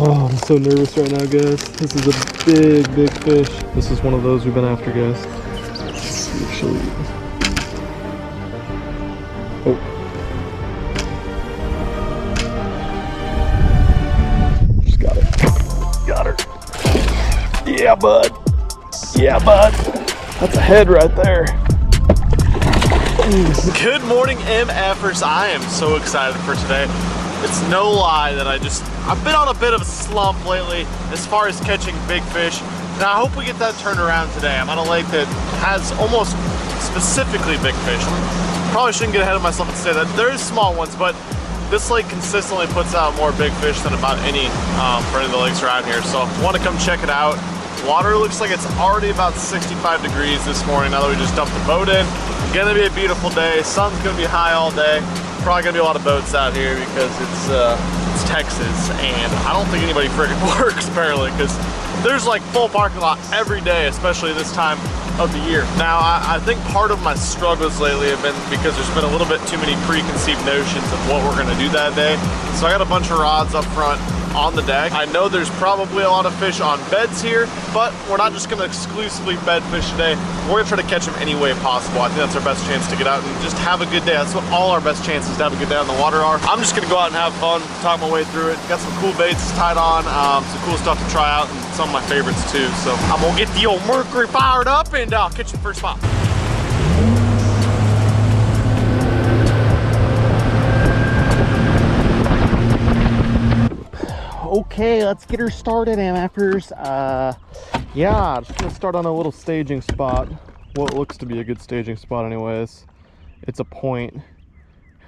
Oh, I'm so nervous right now, guys. This is a big, big fish. This is one of those we've been after, guys. Actually. Oh. Just got it. Got her. Yeah, bud. Yeah, bud. That's a head right there. Good morning, MFers. I am so excited for today. It's no lie that I've been on a bit of a slump lately as far as catching big fish. And I hope we get that turned around today. I'm on a lake that has almost specifically big fish. Probably shouldn't get ahead of myself and say that there is small ones, but this lake consistently puts out more big fish than about any for any of the lakes around here. So I want to come check it out. Water looks like it's already about 65 degrees this morning now that we just dumped the boat in. Gonna be a beautiful day. Sun's gonna be high all day. Probably gonna be a lot of boats out here because it's Texas, and I don't think anybody friggin' works apparently, because there's like full parking lot every day, especially this time of the year. Now, I think part of my struggles lately have been because there's been a little bit too many preconceived notions of what we're gonna do that day. So I got a bunch of rods up front on the deck. I know there's probably a lot of fish on beds here, but we're not just gonna exclusively bed fish today. We're gonna try to catch them any way possible. I think that's our best chance to get out and just have a good day. That's what all our best chances to have a good day on the water are. I'm just gonna go out and have fun, talk my way through it. Got some cool baits tied on, some cool stuff to try out, and some of my favorites too. So I'm gonna get the old Mercury fired up and catch the first spot. Okay, let's get her started, MFers. Yeah, just gonna start on a little staging spot. What looks to be a good staging spot anyways. It's a point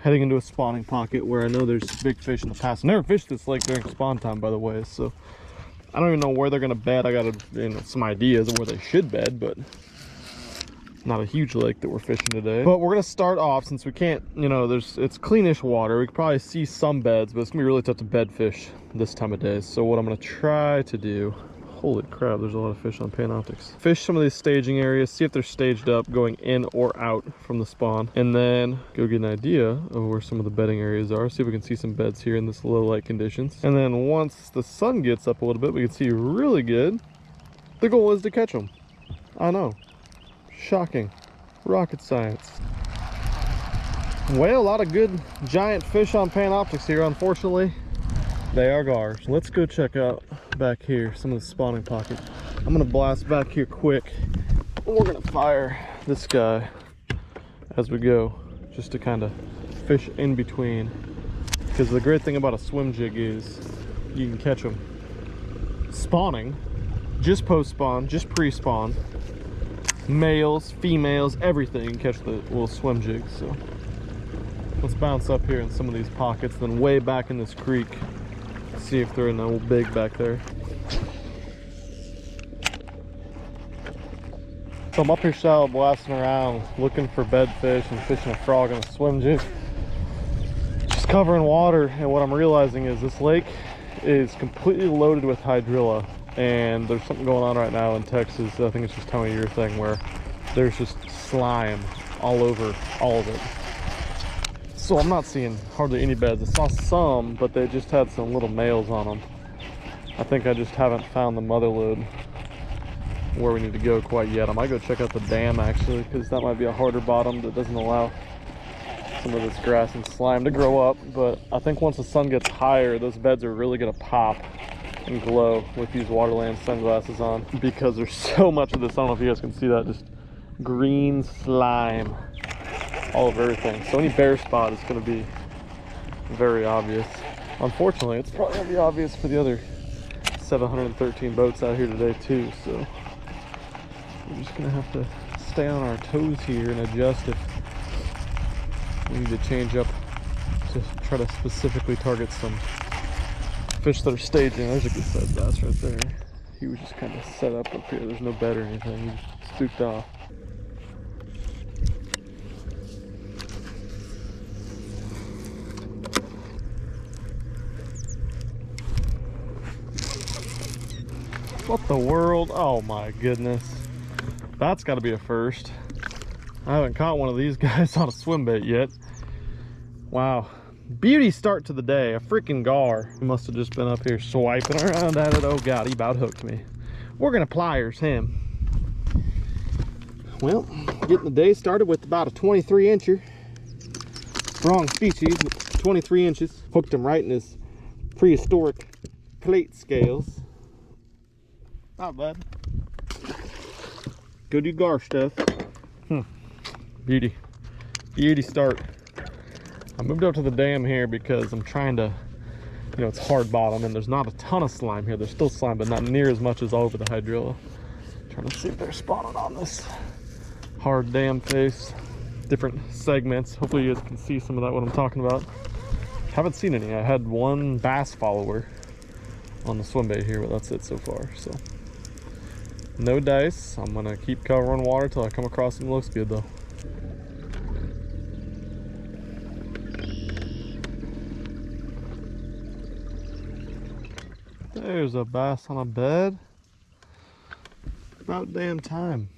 heading into a spawning pocket where I know there's big fish in the past. Never fished this lake during spawn time, by the way, so I don't even know where they're gonna bed. I got some ideas of where they should bed, but not a huge lake that we're fishing today. But we're gonna start off, since we can't, it's cleanish water. We can probably see some beds, but it's gonna be really tough to bed fish this time of day. So what I'm gonna try to do, holy crap, there's a lot of fish on Panoptics. Fish some of these staging areas, see if they're staged up going in or out from the spawn, and then go get an idea of where some of the bedding areas are. See if we can see some beds here in this low light conditions. And then once the sun gets up a little bit, we can see really good. The goal is to catch them. I know. Shocking. Rocket science. Well, a lot of good giant fish on Panoptics here. Unfortunately, they are gars. Let's go check out back here some of the spawning pockets. I'm gonna blast back here quick. We're gonna fire this guy as we go, just to kind of fish in between. Because the great thing about a swim jig is you can catch them spawning, just post spawn, just pre-spawn. Males, females, everything. You can catch the little swim jigs. So let's bounce up here in some of these pockets, then way back in this creek, see if they're in the old big back there. So I'm up here shallow blasting around looking for bedfish and fishing a frog in a swim jig, just covering water. And what I'm realizing is this lake is completely loaded with hydrilla. And there's something going on right now in Texas. I think it's just time of year thing where there's just slime all over all of it. So I'm not seeing hardly any beds. I saw some, but they just had some little males on them. I think I just haven't found the mother load where we need to go quite yet. I might go check out the dam actually, because that might be a harder bottom that doesn't allow some of this grass and slime to grow up. But I think once the sun gets higher, those beds are really gonna pop and glow with these Waterland sunglasses on, because there's so much of this. I don't know if you guys can see that, just green slime all over everything. So any bare spot is going to be very obvious. Unfortunately, it's probably going to be obvious for the other 713 boats out here today too, so we're just going to have to stay on our toes here and adjust if we need to change up to try to specifically target some fish that are staging. There's a good sized bass right there. He was just kind of set up here. There's no bed or anything. He just stooped off. What the world? Oh my goodness. That's got to be a first. I haven't caught one of these guys on a swim bait yet. Wow. Beauty start to the day, a freaking gar. He must have just been up here swiping around at it. Oh God, he about hooked me. We're gonna pliers him. Well, getting the day started with about a 23 incher. Wrong species, but 23 inches. Hooked him right in his prehistoric plate scales. Not bad. Go do gar stuff. Beauty. Beauty start. I moved up to the dam here because I'm trying to, you know, it's hard bottom and there's not a ton of slime here. There's still slime, but not near as much as all over the hydrilla. Trying to see if they're spotted on this hard dam face. Different segments. Hopefully you guys can see some of that, what I'm talking about. Haven't seen any. I had one bass follower on the swim bait here, but that's it so far. So no dice. I'm gonna keep covering water till I come across something that looks good though. There's a bass on a bed. About damn time.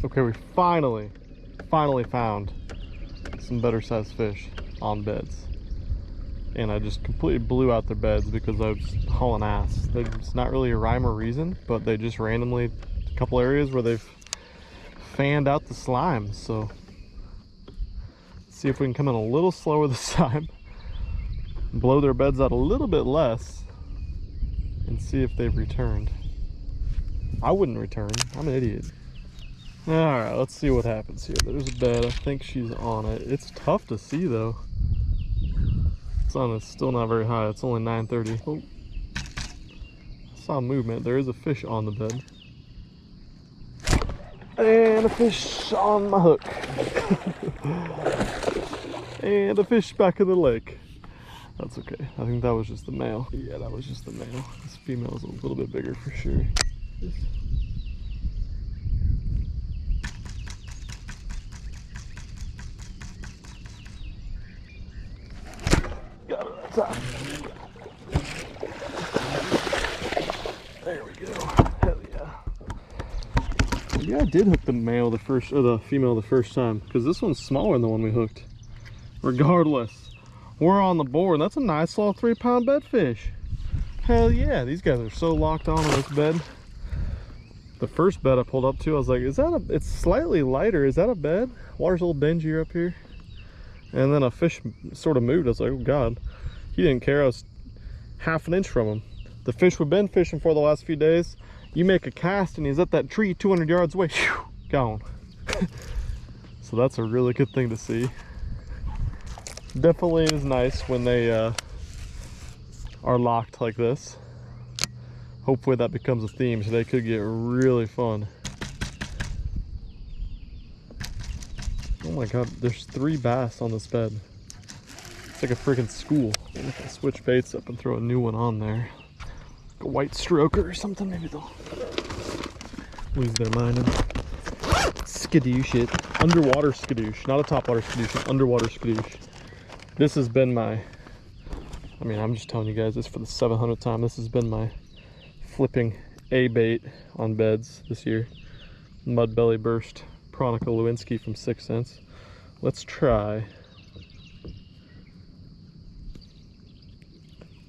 Okay, we finally found some better sized fish on beds. And I just completely blew out their beds because I was hauling ass. It's not really a rhyme or reason, but they just randomly, a couple areas where they've fanned out the slime. So let's see if we can come in a little slower this time, blow their beds out a little bit less, and see if they've returned. I wouldn't return, I'm an idiot. All right, let's see what happens here. There's a bed, I think she's on it. It's tough to see though. Sun is still not very high, it's only 9:30. Oh, I saw movement. There is a fish on the bed. And a fish on my hook. And a fish back in the lake. That's okay. I think that was just the male. Yeah, that was just the male. This female is a little bit bigger for sure. Got it that time. There we go. Hell yeah. Yeah, I did hook the male the first, or the female the first time, because this one's smaller than the one we hooked. Regardless, we're on the board. That's a nice little 3-pound bedfish. Hell yeah, these guys are so locked on this bed. The first bed I pulled up to, I was like, is that a, it's slightly lighter, is that a bed? Water's a little dingier up here. And then a fish sort of moved. I was like, oh God, he didn't care. I was half an inch from him. The fish we've been fishing for the last few days, you make a cast and he's at that tree 200 yards away, whew, gone. So that's a really good thing to see. Definitely is nice when they are locked like this. Hopefully that becomes a theme. Today could get really fun. Oh my God, there's 3 bass on this bed. It's like a freaking school. Maybe if I switch baits up and throw a new one on there. Like a white stroker or something, maybe they'll lose their mind. Skadoosh it. Underwater skadoosh, not a topwater skadoosh, an underwater skadoosh. This has been my, I mean, I'm just telling you guys this for the 700th time. This has been my flipping A bait on beds this year. Mud belly burst Pronica Lewinsky from 6 Cents. Let's try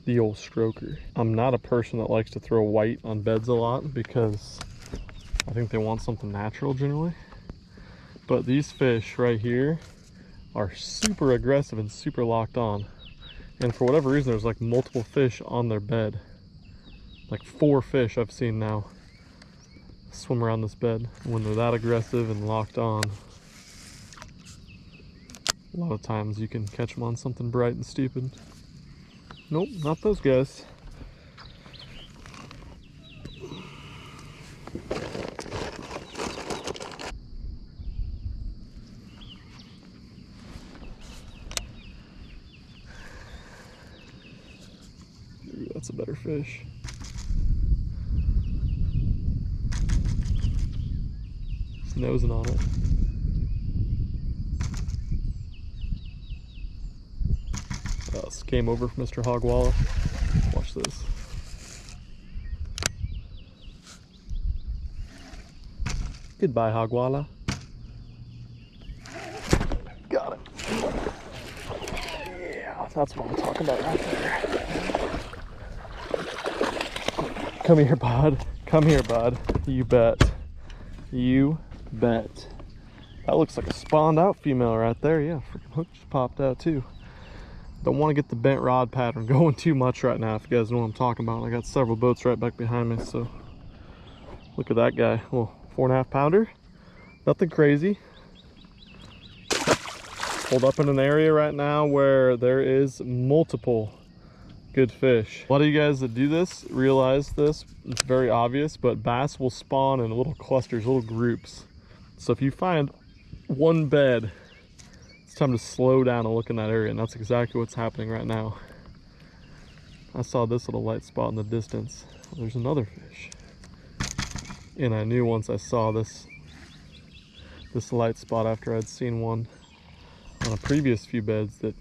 the old stroker. I'm not a person that likes to throw white on beds a lot because I think they want something natural generally. But these fish right here are super aggressive and super locked on. And for whatever reason, there's like multiple fish on their bed. Like 4 fish I've seen now swim around this bed. When they're that aggressive and locked on, a lot of times you can catch them on something bright and stupid. Nope, not those guys. Ooh, that's a better fish. It's nosing on it. It's game over for Mr. Hogwalla. Watch this. Goodbye, Hogwalla. Got it. That's what I'm talking about right there. Come here, bud. Come here, bud. You bet. You bet. That looks like a spawned out female right there. Yeah, freaking hook just popped out too. Don't want to get the bent rod pattern going too much right now, if you guys know what I'm talking about. I got several boats right back behind me, so look at that guy. A little 4.5 pounder. Nothing crazy. Pulled up in an area right now where there is multiple good fish. A lot of you guys that do this realize this. It's very obvious, but bass will spawn in little clusters, little groups. So if you find one bed, it's time to slow down and look in that area, and that's exactly what's happening right now. I saw this little light spot in the distance. There's another fish. And I knew once I saw this light spot after I'd seen one on a previous few beds that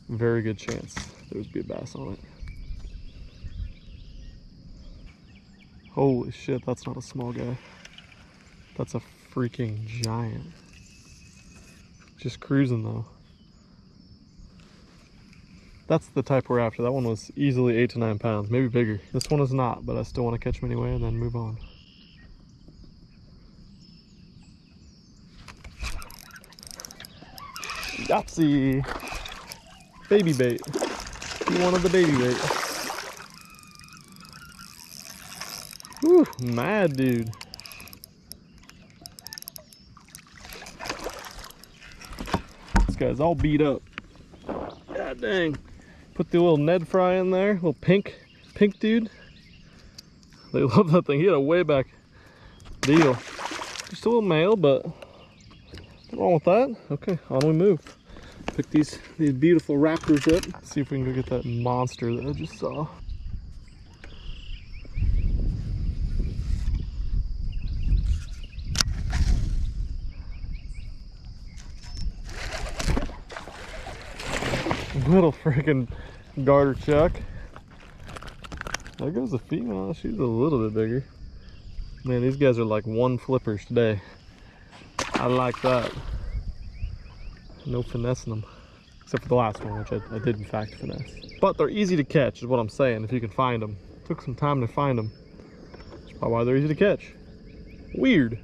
very good chance there would be a bass on it. Holy shit, that's not a small guy. That's a freaking giant. Just cruising though. That's the type we're after. That one was easily 8 to 9 pounds, maybe bigger. This one is not, but I still want to catch him anyway and then move on. Yahtzee! Baby bait. He wanted the baby bait. Whew, mad dude. This guy's all beat up. God dang. Put the little Ned fry in there, little pink dude. They love that thing. He had a way back deal. Just a little male, but nothing wrong with that. Okay, on we move. Pick these beautiful raptors up. Let's see if we can go get that monster that I just saw. Little freaking garter chuck. There goes a female. She's a little bit bigger. Man, these guys are like one flippers today. I like that. No finessing them. Except for the last one, which I did in fact finesse. But they're easy to catch is what I'm saying, if you can find them. Took some time to find them. That's probably why they're easy to catch. Weird.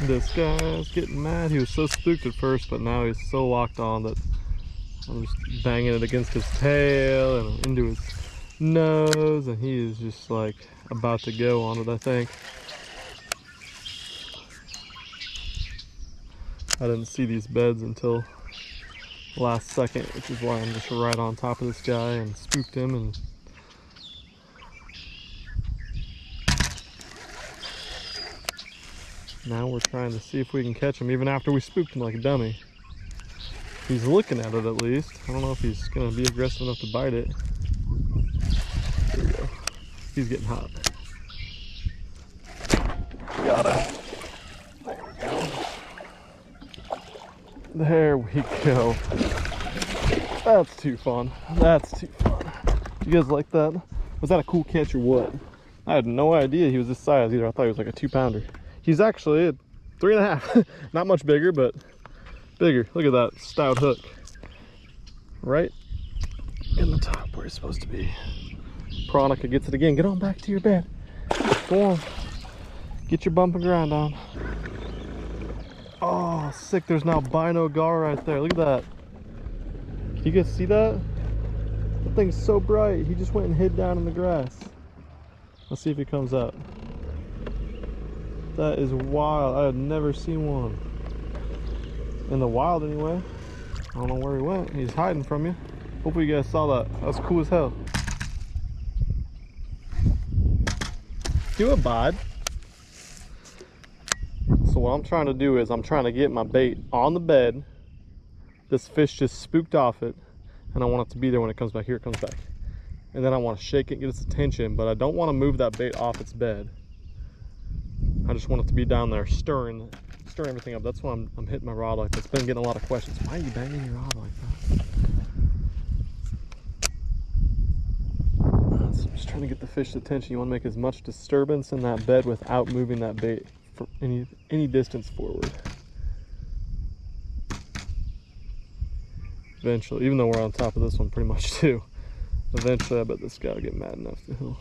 This guy's getting mad. He was so spooked at first, but now he's so locked on that I'm just banging it against his tail and into his nose, and he is just like about to go on it, I think. I didn't see these beds until last second, which is why I'm just right on top of this guy and spooked him. And now we're trying to see if we can catch him, even after we spooked him like a dummy. He's looking at it at least. I don't know if he's gonna be aggressive enough to bite it. There we go. He's getting hot. Got it. There we go. That's too fun. That's too fun. You guys like that? Was that a cool catch or what? I had no idea he was this size either. I thought he was like a 2-pounder. He's actually a 3.5. Not much bigger, but bigger. Look at that stout hook. Right in the top where it's supposed to be. Pronica gets it again. Get on back to your bed. Go on. Get your bump and grind on. Oh, sick. There's now Bino Gar right there. Look at that. Can you guys see that? That thing's so bright. He just went and hid down in the grass. Let's see if he comes out. That is wild. I had never seen one. In the wild anyway. I don't know where he went. He's hiding from you. Hopefully you guys saw that. That was cool as hell. Do it, bud. So what I'm trying to do is I'm trying to get my bait on the bed. This fish just spooked off it, and I want it to be there when it comes back. Here it comes back. and then I want to shake it and get its attention, but I don't want to move that bait off its bed. I just want it to be down there stirring everything up. That's why I'm hitting my rod like this. Been getting a lot of questions. Why are you banging your rod like that? I'm just trying to get the fish's attention. You want to make as much disturbance in that bed without moving that bait for any distance forward. Eventually, even though we're on top of this one pretty much too, eventually I bet this guy will get mad enough that he'll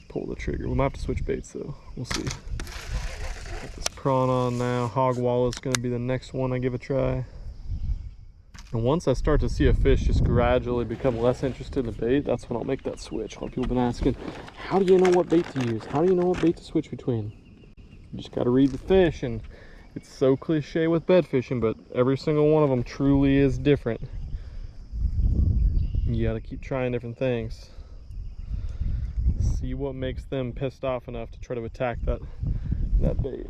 pull the trigger. We might have to switch baits though. We'll see. Got this prawn on now. Hog wallet is going to be the next one I give a try. And once I start to see a fish just gradually become less interested in the bait, that's when I'll make that switch. A lot of people have been asking, how do you know what bait to use? How do you know what bait to switch between? You just got to read the fish, and it's so cliche with bed fishing, but every single one of them truly is different. You got to keep trying different things. See what makes them pissed off enough to try to attack that bait.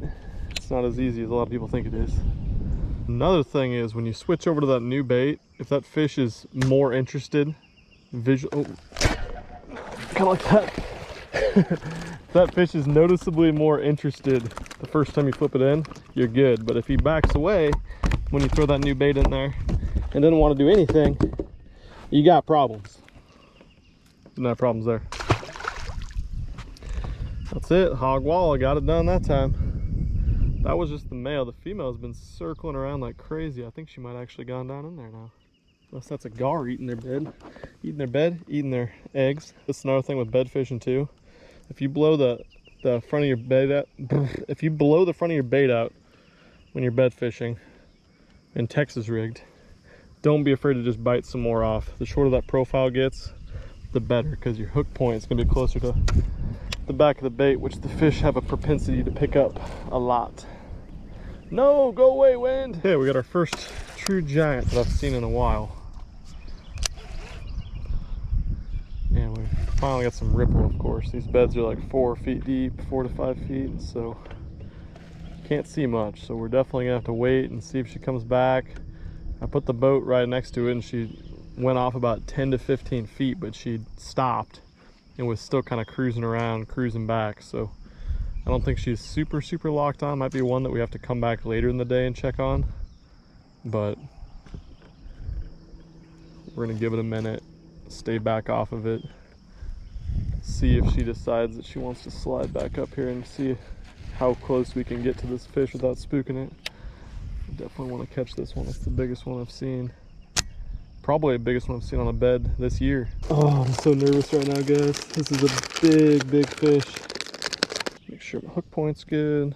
It's not as easy as a lot of people think it is. Another thing is when you switch over to that new bait, if that fish is more interested, kind of like that. If that fish is noticeably more interested the first time you flip it in, you're good. But if he backs away when you throw that new bait in there and doesn't want to do anything, you got problems. No problems there. That's it, hog wall. I got it done that time. That was just the male. The female has been circling around like crazy. I think she might actually gone down in there now. Unless that's a gar eating their bed, eating their eggs. That's another thing with bed fishing too. If you blow the front of your bait out, if you blow the front of your bait out when you're bed fishing and Texas rigged, don't be afraid to just bite some more off. The shorter that profile gets, the better, because your hook point is going to be closer to the back of the bait, which the fish have a propensity to pick up a lot. No, go away, wind. Okay, we got our first true giant that I've seen in a while. And we finally got some ripple, of course. These beds are like 4 feet deep, 4 to 5 feet, so can't see much. So we're definitely gonna have to wait and see if she comes back. I put the boat right next to it and she went off about 10 to 15 feet, but she stopped and was still kind of cruising around, cruising back. So I don't think she's super locked on. Might be one that we have to come back later in the day and check on, but we're gonna give it a minute, stay back off of it, see if she decides that she wants to slide back up here and see how close we can get to this fish without spooking it. I definitely want to catch this one. It's the biggest one I've seen. Probably the biggest one I've seen on a bed this year. Oh, I'm so nervous right now, guys. This is a big fish. Make sure the hook point's good.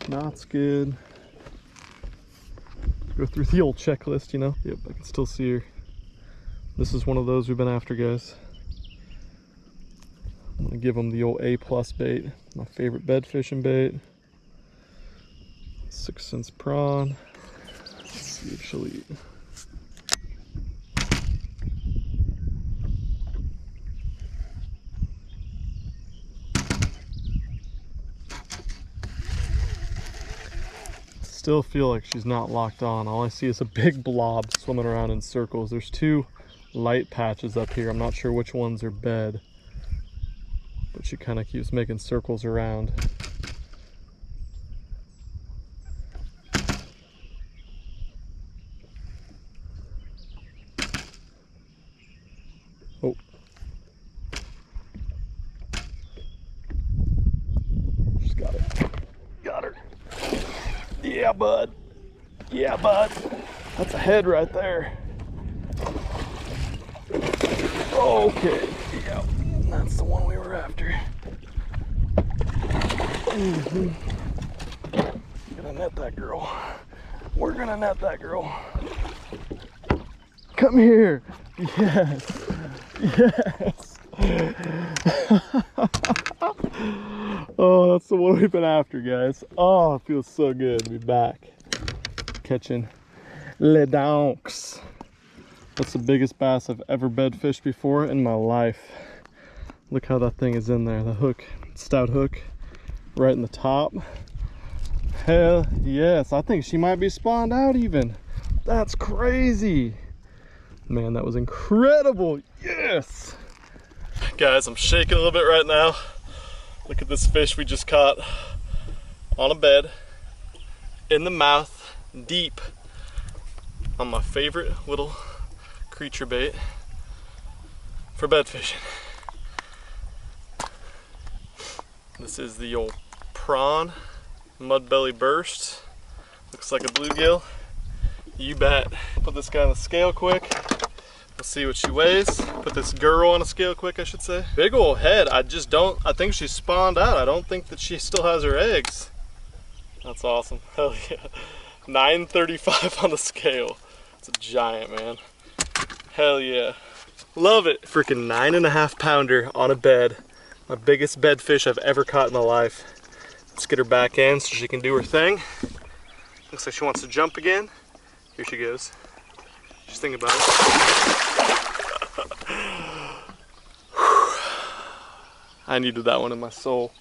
Knot's good. Go through the old checklist, you know? Yep, I can still see her. This is one of those we've been after, guys. I'm gonna give them the old A+ bait. My favorite bed fishing bait. 6 cents prawn. Let's see if she'll eat. Still feel like she's not locked on. All I see is a big blob swimming around in circles. There's 2 light patches up here. I'm not sure which ones are bed, but she kind of keeps making circles around. Oh. She's got it. Got her. Yeah, bud. Yeah, bud. That's a head right there. Okay. Yeah, that's the one we were after. Gonna net that girl. We're gonna net that girl. Come here. Yes. Yes. Oh, that's the one we've been after, guys. Oh, it feels so good to be back catching les donks. That's the biggest bass I've ever bed fished before in my life. Look how that thing is in there. The hook, stout hook, right in the top. Hell yes, I think she might be spawned out even. That's crazy. Man, that was incredible. Yes. Guys, I'm shaking a little bit right now. Look at this fish we just caught on a bed, in the mouth, deep, on my favorite little creature bait for bed fishing. This is the old prawn mud belly burst. Looks like a bluegill. You bet. Put this guy on the scale quick. Let's see what she weighs. Put this girl on a scale quick, I should say. Big old head. I think she spawned out. I don't think that she still has her eggs. That's awesome. Hell yeah. 935 on the scale. It's a giant, man. Hell yeah. Love it. Freaking 9.5 pounder on a bed. My biggest bed fish I've ever caught in my life. Let's get her back in so she can do her thing. Looks like she wants to jump again. Here she goes. Just think about it. I needed that one in my soul.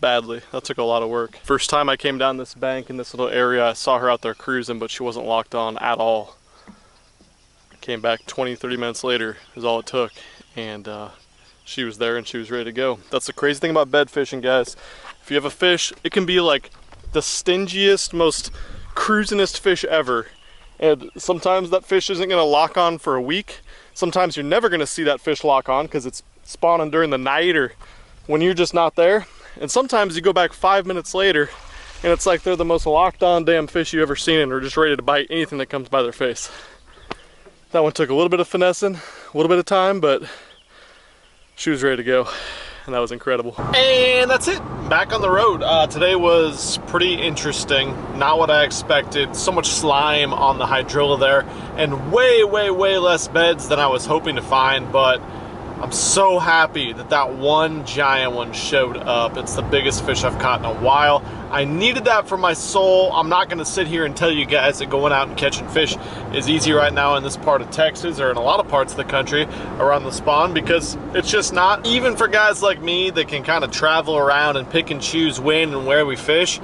Badly. That took a lot of work. First time I came down this bank in this little area, I saw her out there cruising, but she wasn't locked on at all. I came back 20-30 minutes later is all it took, and she was there and she was ready to go. That's the crazy thing about bed fishing, guys. If you have a fish, it can be like the stingiest, most cruisingest fish ever. And sometimes that fish isn't gonna lock on for a week. Sometimes you're never gonna see that fish lock on because it's spawning during the night or when you're just not there. And sometimes you go back 5 minutes later and it's like they're the most locked on damn fish you've ever seen and are just ready to bite anything that comes by their face. That one took a little bit of finessing, a little bit of time, but she was ready to go. And that was incredible. And that's it, back on the road. Today was pretty interesting, not what I expected. So much slime on the hydrilla there, and way less beds than I was hoping to find, but I'm so happy that that one giant one showed up. It's the biggest fish I've caught in a while. I needed that for my soul. I'm not gonna sit here and tell you guys that going out and catching fish is easy right now in this part of Texas or in a lot of parts of the country around the spawn, because it's just not. Even for guys like me that can kind of travel around and pick and choose when and where we fish,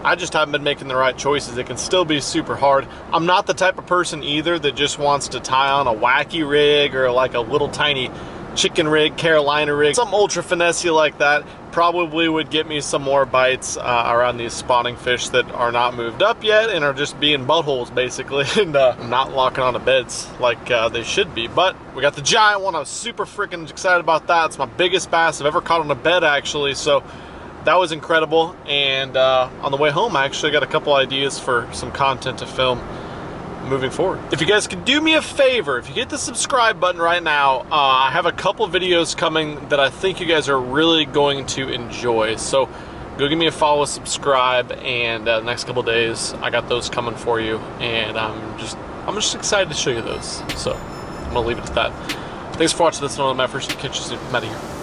I just haven't been making the right choices. It can still be super hard. I'm not the type of person either that just wants to tie on a wacky rig or like a little tiny chicken rig, Carolina rig, some ultra finessey like that. Probably would get me some more bites around these spawning fish that are not moved up yet and are just being buttholes basically, and not locking onto beds like they should be. But we got the giant one. I was super freaking excited about that. It's my biggest bass I've ever caught on a bed actually, so that was incredible. And on the way home I actually got a couple ideas for some content to film moving forward. If you guys could do me a favor, if you hit the subscribe button right now, I have a couple videos coming that I think you guys are really going to enjoy. So go give me a follow, subscribe, and the next couple days I got those coming for you, and I'm just excited to show you those. So I'm gonna leave it at that. Thanks for watching this one of my first. Catch you soon. I'm out of here.